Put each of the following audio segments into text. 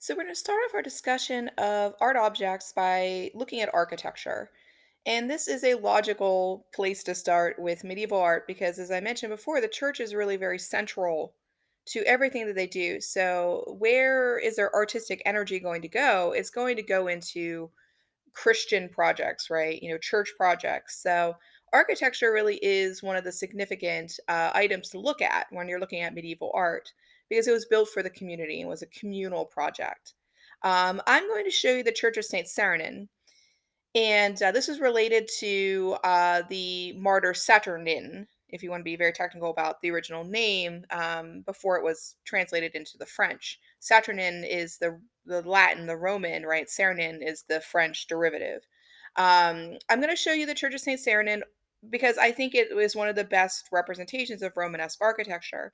So, we're going to start off our discussion of art objects by looking at architecture. And this is a logical place to start with medieval art because, as I mentioned before, the church is really very central to everything that they do. So, where is their artistic energy going to go? It's going to go into Christian projects, right? Church projects. So, architecture really is one of the significant items to look at when you're looking at medieval art because it was built for the community and was a communal project. I'm going to show you the Church of St. Saturnin, and this is related to the martyr Saturnin, if you want to be very technical about the original name, before it was translated into the French. Saturnin is the Latin, the Roman, right? Saturnin is the French derivative. I'm going to show you the Church of St. Saturnin because I think it was one of the best representations of Romanesque architecture.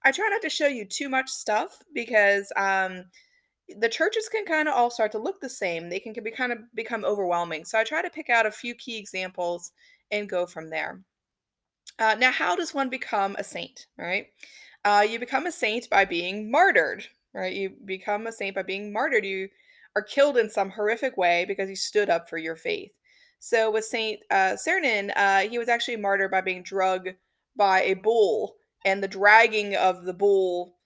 I try not to show you too much stuff because the churches can kind of all start to look the same. They can be kind of become overwhelming. So I try to pick out a few key examples and go from there. Now, how does one become a saint? All right. You become a saint by being martyred, right? You become a saint by being martyred. You are killed in some horrific way because you stood up for your faith. So with Saint Cernan, he was actually martyred by being drugged by a bull, and the dragging of the bull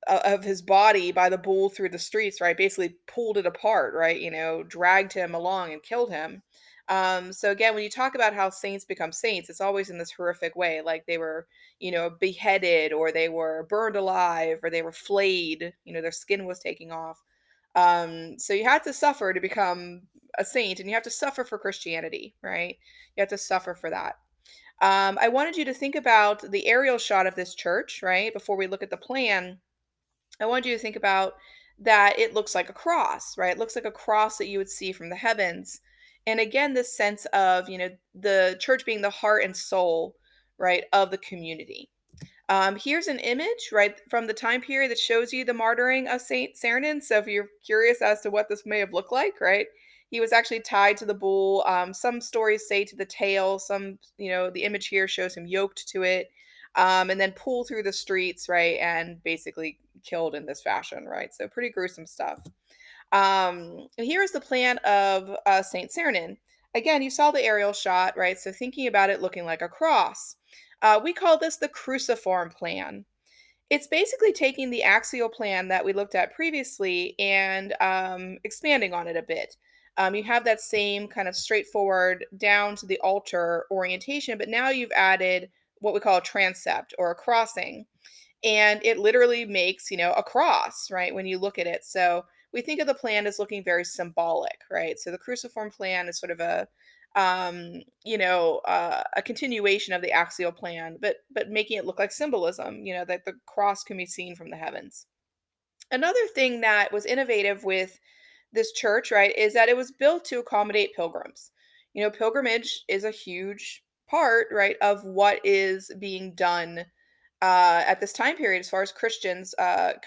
of his body by the bull through the streets, right? Basically pulled it apart, right? Dragged him along and killed him. So again, when you talk about how saints become saints, it's always in this horrific way, like they were, beheaded or they were burned alive or they were flayed, their skin was taking off. So you had to suffer to become a saint, and you have to suffer for Christianity, right? You have to suffer for that. I wanted you to think about the aerial shot of this church, right? Before we look at the plan, I wanted you to think about that it looks like a cross, right? It looks like a cross that you would see from the heavens. And again, this sense of, the church being the heart and soul, right, of the community. Here's an image, right, from the time period that shows you the martyring of Saint Saturnin. So if you're curious as to what this may have looked like, right, he was actually tied to the bull. Some stories say to the tail. Some, the image here shows him yoked to it, and then pulled through the streets, right, and basically killed in this fashion, right? So pretty gruesome stuff. Here's the plan of Saint Saturnin. Again, you saw the aerial shot, right? So thinking about it looking like a cross. We call this the cruciform plan. It's basically taking the axial plan that we looked at previously and expanding on it a bit. You have that same kind of straightforward down to the altar orientation, but now you've added what we call a transept or a crossing. And it literally makes, a cross, right, when you look at it. So we think of the plan as looking very symbolic, right? So the cruciform plan is sort of a continuation of the axial plan, but making it look like symbolism, that the cross can be seen from the heavens. Another thing that was innovative with this church, right, is that it was built to accommodate pilgrims. Pilgrimage is a huge part, right, of what is being done at this time period as far as Christians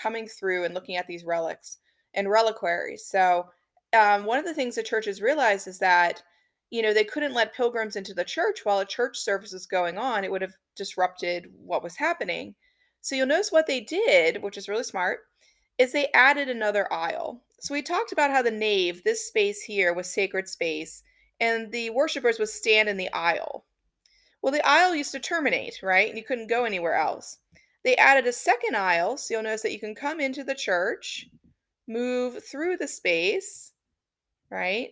coming through and looking at these relics and reliquaries. So, one of the things the churches realized is that, they couldn't let pilgrims into the church while a church service was going on. It would have disrupted what was happening. So, you'll notice what they did, which is really smart, is they added another aisle. So, we talked about how the nave, this space here, was sacred space, and the worshipers would stand in the aisle. Well, the aisle used to terminate, right? And you couldn't go anywhere else. They added a second aisle, so you'll notice that you can come into the church, move through the space, right?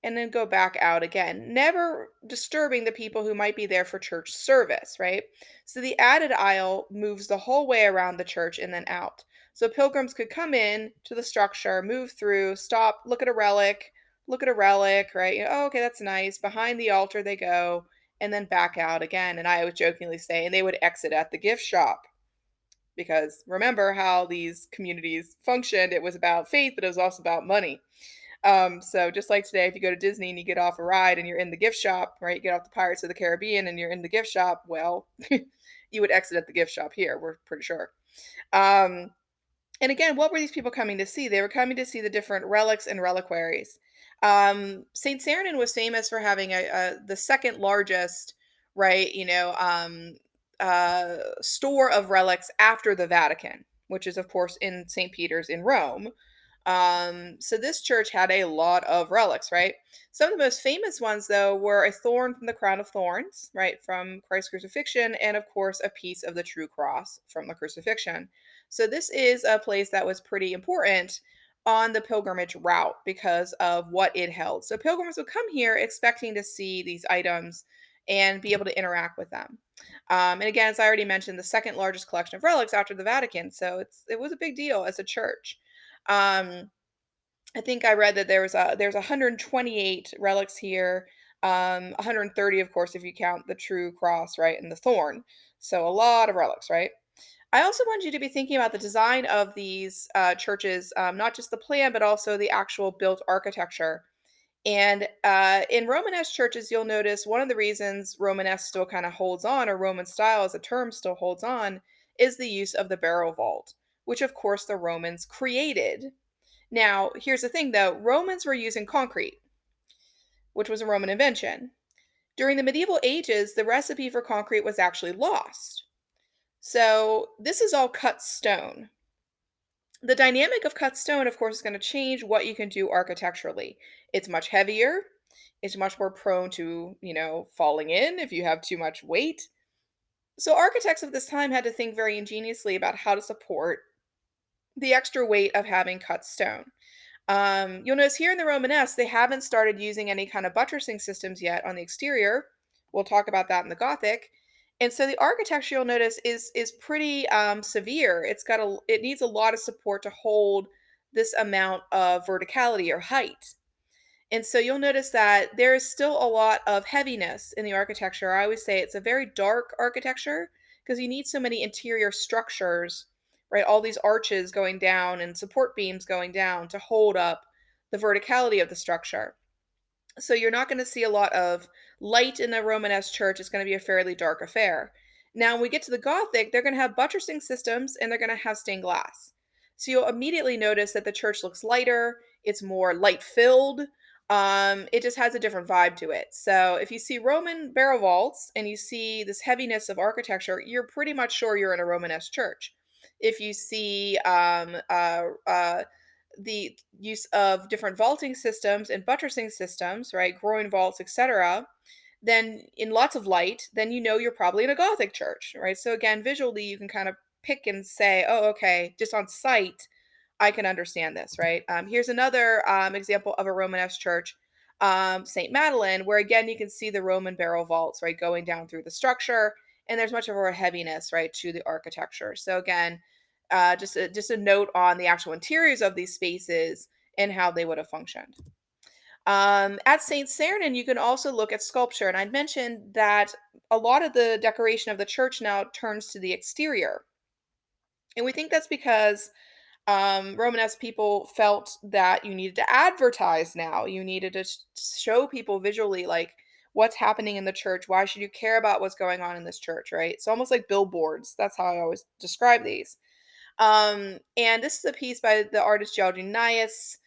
And then go back out again, never disturbing the people who might be there for church service, right? So the added aisle moves the whole way around the church and then out. So pilgrims could come in to the structure, move through, stop, look at a relic, right? Oh, okay, that's nice. Behind the altar they go, and then back out again. And I would jokingly say, and they would exit at the gift shop. Because remember how these communities functioned, it was about faith, but it was also about money. So just like today, if you go to Disney and you get off a ride and you're in the gift shop, right? You get off the Pirates of the Caribbean and you're in the gift shop. Well, you would exit at the gift shop here. We're pretty sure. Um, and again, what were these people coming to see? They were coming to see the different relics and reliquaries. Saint Saturnin was famous for having the second largest, right? Store of relics after the Vatican, which is of course in St. Peter's in Rome. So this church had a lot of relics, right? Some of the most famous ones, though, were a thorn from the crown of thorns, right, from Christ's crucifixion, and of course, a piece of the true cross from the crucifixion. So this is a place that was pretty important on the pilgrimage route because of what it held. So pilgrims would come here expecting to see these items and be able to interact with them. And again, as I already mentioned, the second largest collection of relics after the Vatican. So it was a big deal as a church. Um, I think I read that there's 128 relics here. 130, of course, if you count the true cross, right, and the thorn. So a lot of relics, right? I also want you to be thinking about the design of these churches, not just the plan, but also the actual built architecture. And in Romanesque churches, you'll notice one of the reasons Romanesque still kind of holds on, or Roman style as a term still holds on, is the use of the barrel vault, which of course the Romans created. Now, here's the thing though, Romans were using concrete, which was a Roman invention. During the medieval ages, the recipe for concrete was actually lost. So, this is all cut stone. The dynamic of cut stone, of course, is going to change what you can do architecturally. It's much heavier, it's much more prone to, falling in if you have too much weight. So, architects of this time had to think very ingeniously about how to support the extra weight of having cut stone. You'll notice here in the Romanesque, they haven't started using any kind of buttressing systems yet on the exterior. We'll talk about that in the Gothic. And so the architecture you'll notice is pretty severe. It needs a lot of support to hold this amount of verticality or height. And so you'll notice that there is still a lot of heaviness in the architecture. I always say it's a very dark architecture because you need so many interior structures, right? All these arches going down and support beams going down to hold up the verticality of the structure. So you're not going to see a lot of light in a Romanesque church. It's going to be a fairly dark affair. Now, when we get to the Gothic, they're going to have buttressing systems and they're going to have stained glass. So you'll immediately notice that the church looks lighter, it's more light filled. It just has a different vibe to it. So if you see Roman barrel vaults and you see this heaviness of architecture, you're pretty much sure you're in a Romanesque church. If you see the use of different vaulting systems and buttressing systems, right, groin vaults, etc., then in lots of light, then you know you're probably in a Gothic church, right? So again, visually, you can kind of pick and say, oh, okay, just on sight, I can understand this, right? Here's another example of a Romanesque church, St. Madeleine, where again, you can see the Roman barrel vaults, right, going down through the structure, and there's much of a heaviness, right, to the architecture. So again, just a note on the actual interiors of these spaces and how they would have functioned. At St. Sernin, you can also look at sculpture, and I'd mentioned that a lot of the decoration of the church now turns to the exterior. And we think that's because Romanesque people felt that you needed to advertise now. You needed to show people visually, like, what's happening in the church. Why should you care about what's going on in this church, right? It's almost like billboards. That's how I always describe these. And this is a piece by the artist Giardinius,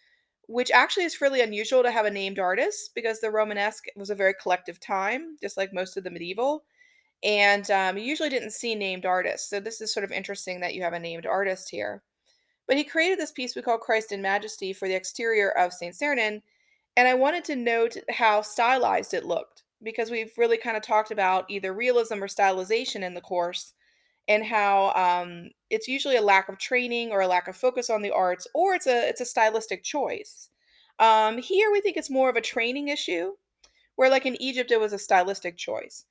which actually is fairly unusual to have a named artist because the Romanesque was a very collective time, just like most of the medieval. And you usually didn't see named artists. So this is sort of interesting that you have a named artist here. But he created this piece we call Christ in Majesty for the exterior of St. Sernin. And I wanted to note how stylized it looked because we've really kind of talked about either realism or stylization in the course and how it's usually a lack of training or a lack of focus on the arts, or it's a stylistic choice. Here, we think it's more of a training issue, where like in Egypt, it was a stylistic choice.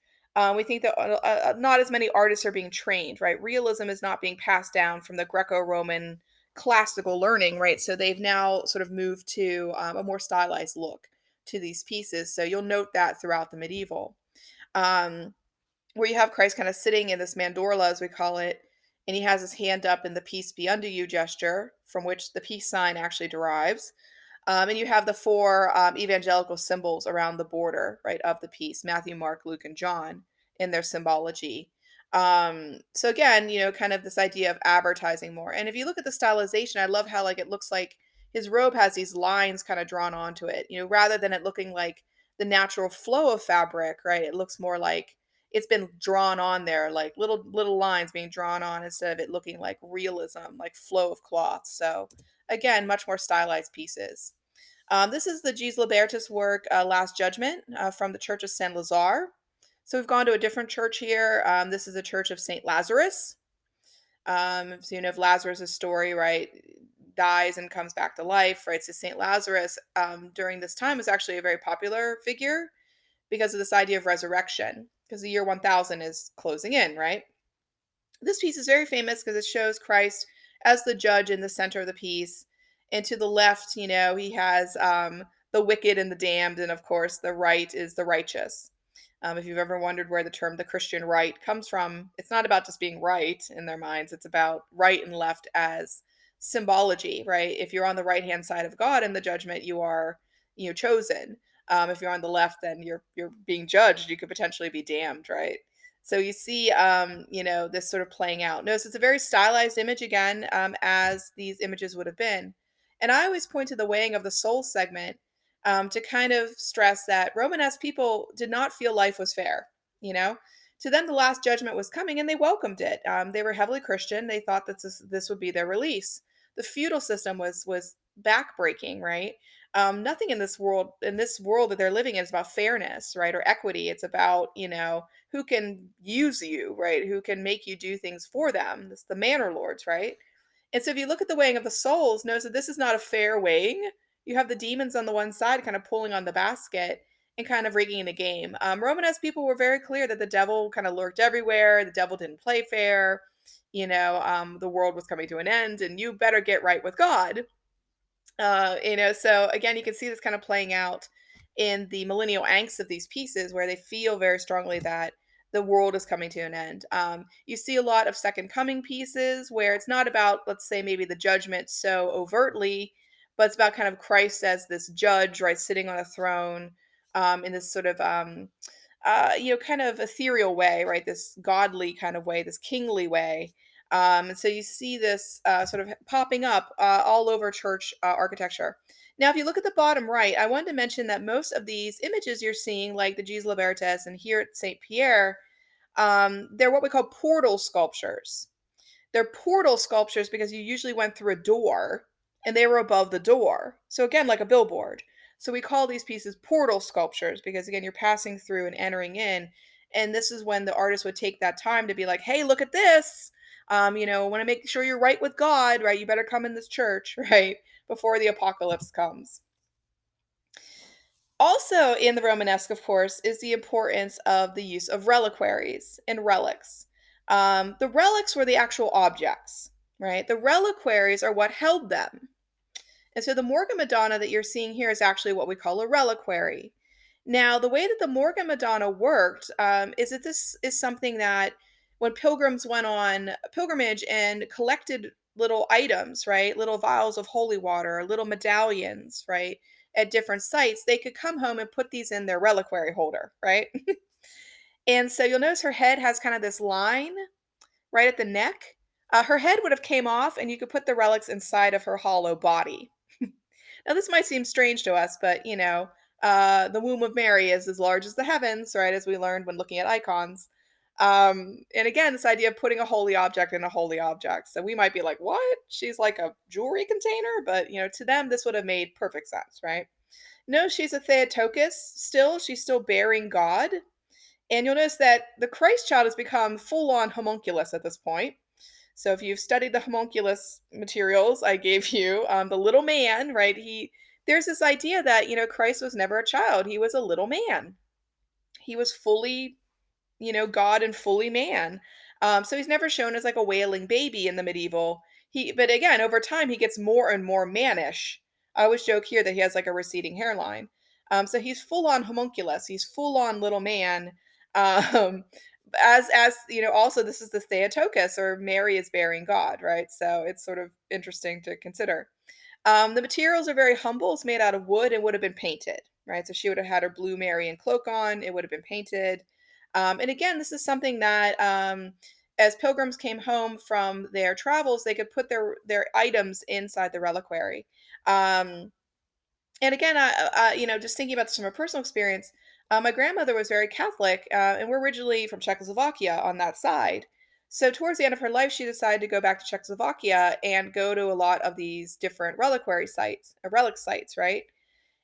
We think that not as many artists are being trained, right? Realism is not being passed down from the Greco-Roman classical learning, right? So they've now sort of moved to a more stylized look to these pieces. So you'll note that throughout the medieval. Um, where you have Christ kind of sitting in this mandorla, as we call it, and he has his hand up in the peace be unto you gesture, from which the peace sign actually derives. And you have the four evangelical symbols around the border, right, of the peace: Matthew, Mark, Luke, and John in their symbology. So again, kind of this idea of advertising more. And if you look at the stylization, I love how like it looks like his robe has these lines kind of drawn onto it, rather than it looking like the natural flow of fabric, right? It looks more like it's been drawn on there, like little lines being drawn on instead of it looking like realism, like flow of cloth. So again, much more stylized pieces. This is the Gilles Libertas work, Last Judgment, from the Church of Saint Lazare. So we've gone to a different church here. This is a church of Saint Lazarus. So you know of Lazarus' story, right? Dies and comes back to life, right? So Saint Lazarus during this time was actually a very popular figure because of this idea of resurrection, because the year 1000 is closing in, right? This piece is very famous because it shows Christ as the judge in the center of the piece. And to the left, you know, he has the wicked and the damned. And of course, the right is the righteous. If you've ever wondered where the term the Christian right comes from, it's not about just being right in their minds. It's about right and left as symbology, right? If you're on the right hand side of God in the judgment, you are, you know, chosen. If you're on the left, then you're being judged. You could potentially be damned, right? So you see, you know, this sort of playing out. Notice it's a very stylized image again, as these images would have been. And I always point to the weighing of the soul segment to kind of stress that Romanesque people did not feel life was fair. You know, to them the last judgment was coming, and they welcomed it. They were heavily Christian. They thought that this would be their release. The feudal system was backbreaking, right? Nothing in this world that they're living in is about fairness, right, or equity. It's about, you know, who can use you, right? Who can make you do things for them. It's the manor lords, right? And so if you look at the weighing of the souls, notice that this is not a fair weighing. You have the demons on the one side kind of pulling on the basket and kind of rigging the game. Romanesque people were very clear that the devil kind of lurked everywhere. The devil didn't play fair. You know, the world was coming to an end, and you better get right with God. You know, so again, you can see this kind of playing out in the millennial angst of these pieces where they feel very strongly that the world is coming to an end. You see a lot of second coming pieces where it's not about, let's say, maybe the judgment so overtly, but it's about kind of Christ as this judge, right, sitting on a throne in this sort of, you know, kind of ethereal way, right, this godly kind of way, this kingly way. And so you see this sort of popping up all over church architecture. Now, if you look at the bottom right, I wanted to mention that most of these images you're seeing, like the Gilles Libertas and here at St. Pierre, they're what we call portal sculptures. They're portal sculptures because you usually went through a door and they were above the door. So again, like a billboard. So we call these pieces portal sculptures because again, you're passing through and entering in. And this is when the artist would take that time to be like, hey, look at this. You know, want to make sure you're right with God, right? You better come in this church, right? Before the apocalypse comes. Also, in the Romanesque, of course, is the importance of the use of reliquaries and relics. The relics were the actual objects, right? The reliquaries are what held them. And so the Morgan Madonna that you're seeing here is actually what we call a reliquary. Now, the way that the Morgan Madonna worked is that this is something that when pilgrims went on a pilgrimage and collected little items, right, little vials of holy water, little medallions, right, at different sites, they could come home and put these in their reliquary holder, right? And so you'll notice her head has kind of this line right at the neck. Her head would have came off, and you could put the relics inside of her hollow body. Now, this might seem strange to us, but you know, the womb of Mary is as large as the heavens, right? As we learned when looking at icons. And again, this idea of putting a holy object in a holy object. So we might be like, what? She's like a jewelry container? But you know, to them, this would have made perfect sense, right? No, she's a Theotokos still. She's still bearing God. And you'll notice that the Christ child has become full on homunculus at this point. So if you've studied the homunculus materials I gave you, the little man, right? There's this idea that, you know, Christ was never a child. He was a little man. He was fully, you know, God and fully man. So he's never shown as like a wailing baby in the medieval. But again, over time, he gets more and more mannish. I always joke here that he has like a receding hairline. So he's full on homunculus. He's full on little man. Um, as you know, also this is the Theotokos, or Mary is bearing God, right? So it's sort of interesting to consider. The materials are very humble. It's made out of wood and would have been painted, right? So she would have had her blue Marian cloak on. It would have been painted. And again, this is something that as pilgrims came home from their travels, they could put their items inside the reliquary. And again, you know, just thinking about this from a personal experience, My grandmother was very Catholic, and we're originally from Czechoslovakia on that side. So towards the end of her life, she decided to go back to Czechoslovakia and go to a lot of these different reliquary sites, relic sites, right?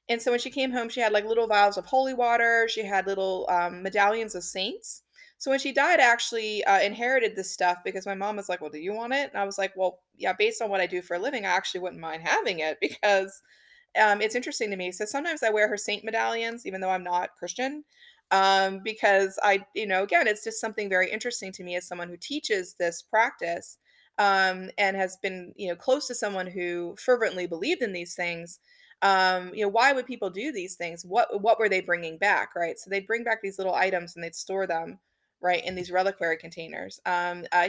And so when she came home, she had like little vials of holy water. She had little medallions of saints. So when she died, I actually inherited this stuff because my mom was like, "Well, do you want it?" And I was like, "Well, yeah, based on what I do for a living, I actually wouldn't mind having it because it's interesting to me. So sometimes I wear her saint medallions, even though I'm not Christian, because again, it's just something very interesting to me as someone who teaches this practice and has been, close to someone who fervently believed in these things. Why would people do these things? What were they bringing back, right? So they'd bring back these little items and they'd store them right in these reliquary containers.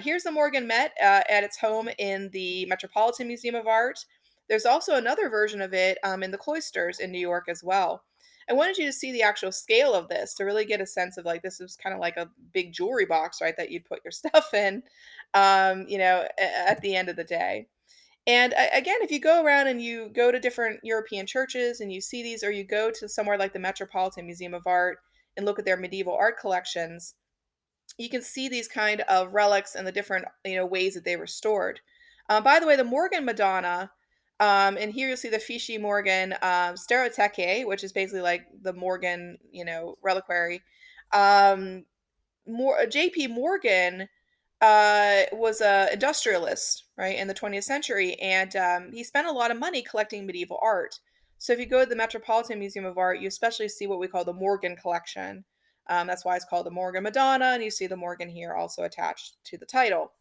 Here's the Morgan Met at its home in the Metropolitan Museum of Art. There's also another version of it in the cloisters in New York as well. I wanted you to see the actual scale of this to really get a sense of like this was kind of like a big jewelry box, right? That you'd put your stuff in, at the end of the day. And again, if you go around and you go to different European churches and you see these, or you go to somewhere like the Metropolitan Museum of Art and look at their medieval art collections, you can see these kind of relics and the different ways that they were stored. By the way, the Morgan Madonna, and here you'll see the Fischi Morgan Stereoteque, which is basically like the Morgan reliquary. Um, J.P. Morgan was a industrialist, right, in the 20th century, and he spent a lot of money collecting medieval art. So if you go to the Metropolitan Museum of Art, you especially see what we call the Morgan collection. That's why it's called the Morgan Madonna, and you see the Morgan here also attached to the title.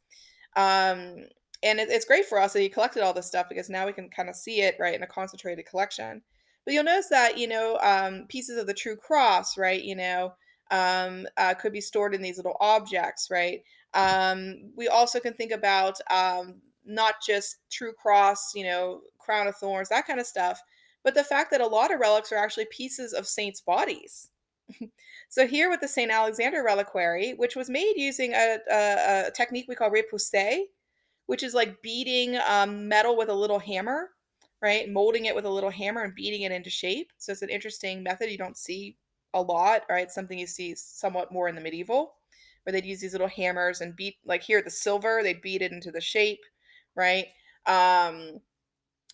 Um, and it's great for us that he collected all this stuff because now we can kind of see it right in a concentrated collection. But you'll notice that pieces of the true cross, right, could be stored in these little objects, right? We also can think about not just true cross, crown of thorns, that kind of stuff, but the fact that a lot of relics are actually pieces of saints' bodies. So here with the St. Alexander reliquary, which was made using a technique we call repoussé, which is like beating metal with a little hammer, right? Molding it with a little hammer and beating it into shape. So it's an interesting method you don't see a lot, right? It's something you see somewhat more in the medieval, where they'd use these little hammers and beat, like here the silver, they'd beat it into the shape, right? Um,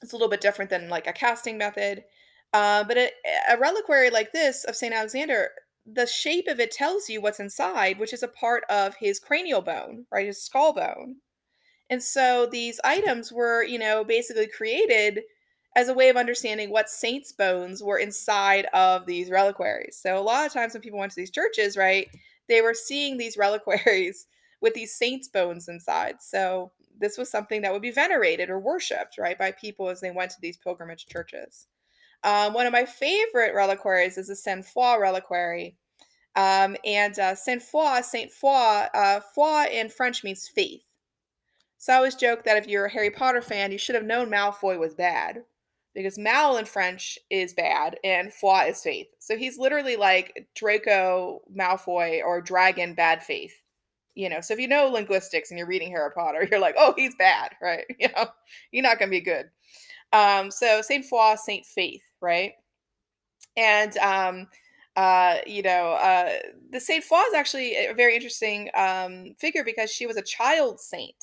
it's a little bit different than like a casting method. But a reliquary like this of St. Alexander, the shape of it tells you what's inside, which is a part of his cranial bone, right? His skull bone. And so these items were, basically created as a way of understanding what saints' bones were inside of these reliquaries. So a lot of times when people went to these churches, right, they were seeing these reliquaries with these saints' bones inside. So this was something that would be venerated or worshipped, right, by people as they went to these pilgrimage churches. One of my favorite reliquaries is the Saint Foy reliquary. And Saint Foy, foi in French means faith. So I always joke that if you're a Harry Potter fan, you should have known Malfoy was bad because Mal in French is bad and foi is faith. So he's literally like Draco Malfoy or Dragon Bad Faith. So if you know linguistics and you're reading Harry Potter, you're like, oh, he's bad, right? You're not gonna be good. So Saint Foy, Saint Faith, right? And the Saint Foy is actually a very interesting figure because she was a child saint.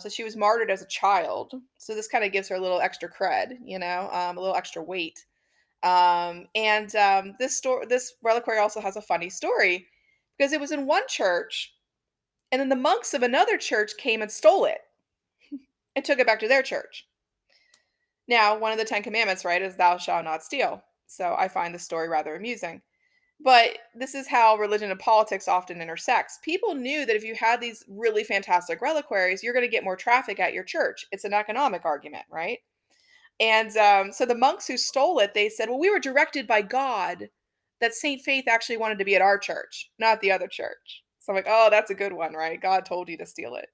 So she was martyred as a child. So this kind of gives her a little extra cred, a little extra weight. And this reliquary also has a funny story because it was in one church, and then the monks of another church came and stole it and took it back to their church. Now, one of the Ten Commandments, right, is "Thou shalt not steal." So I find the story rather amusing. But this is how religion and politics often intersects. People knew that if you had these really fantastic reliquaries, you're going to get more traffic at your church. It's an economic argument, right? And so the monks who stole it, they said, well, we were directed by God that Saint Faith actually wanted to be at our church, not the other church. So I'm like, oh, that's a good one, right? God told you to steal it.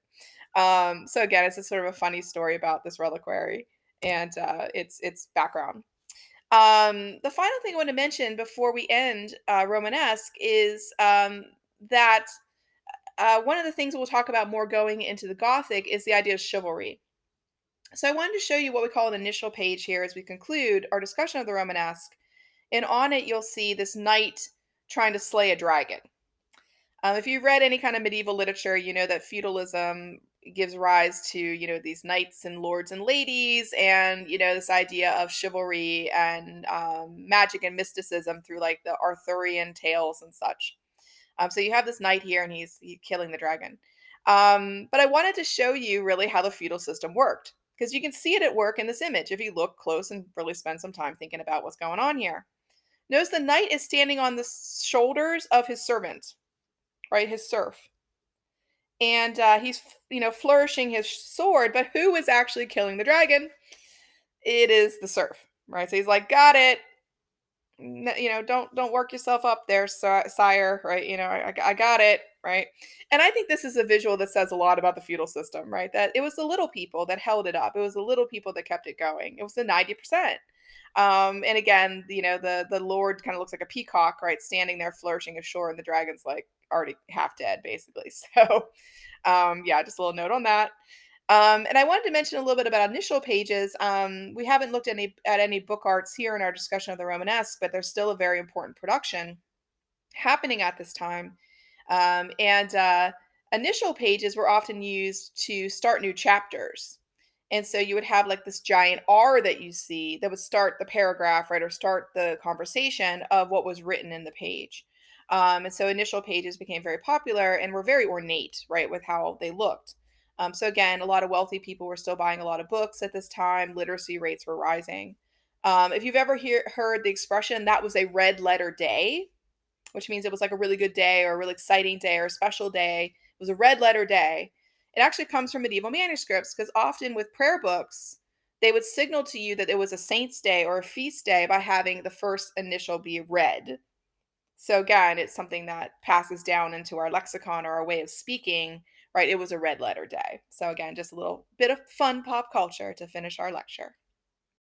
So again, it's a sort of a funny story about this reliquary and its background. The final thing I want to mention before we end Romanesque is that one of the things we'll talk about more going into the Gothic is the idea of chivalry. So I wanted to show you what we call an initial page here as we conclude our discussion of the Romanesque. And on it, you'll see this knight trying to slay a dragon. If you've read any kind of medieval literature, you know that feudalism gives rise to, these knights and lords and ladies, and, this idea of chivalry and magic and mysticism through like the Arthurian tales and such. So you have this knight here, and he's killing the dragon. But I wanted to show you really how the feudal system worked because you can see it at work in this image if you look close and really spend some time thinking about what's going on here. Notice the knight is standing on the shoulders of his servant, right? His serf. And he's, flourishing his sword, but who is actually killing the dragon? It is the serf, right? So he's like, got it. Don't work yourself up there, sire, right? I got it, right? And I think this is a visual that says a lot about the feudal system, right? That it was the little people that held it up. It was the little people that kept it going. It was the 90%. And again, the lord kind of looks like a peacock, right, standing there flourishing ashore, and the dragon's like already half dead, basically. So, yeah, just a little note on that. And I wanted to mention a little bit about initial pages. We haven't looked at any book arts here in our discussion of the Romanesque, but there's still a very important production happening at this time. And initial pages were often used to start new chapters. And so you would have like this giant R that you see that would start the paragraph, right, or start the conversation of what was written in the page. And so initial pages became very popular and were very ornate, right, with how they looked. So again, a lot of wealthy people were still buying a lot of books at this time. Literacy rates were rising. If you've ever heard the expression, that was a red letter day, which means it was like a really good day or a really exciting day or a special day. It was a red letter day. It actually comes from medieval manuscripts because often with prayer books, they would signal to you that it was a saint's day or a feast day by having the first initial be red. So again, it's something that passes down into our lexicon or our way of speaking, right? It was a red letter day. So again, just a little bit of fun pop culture to finish our lecture.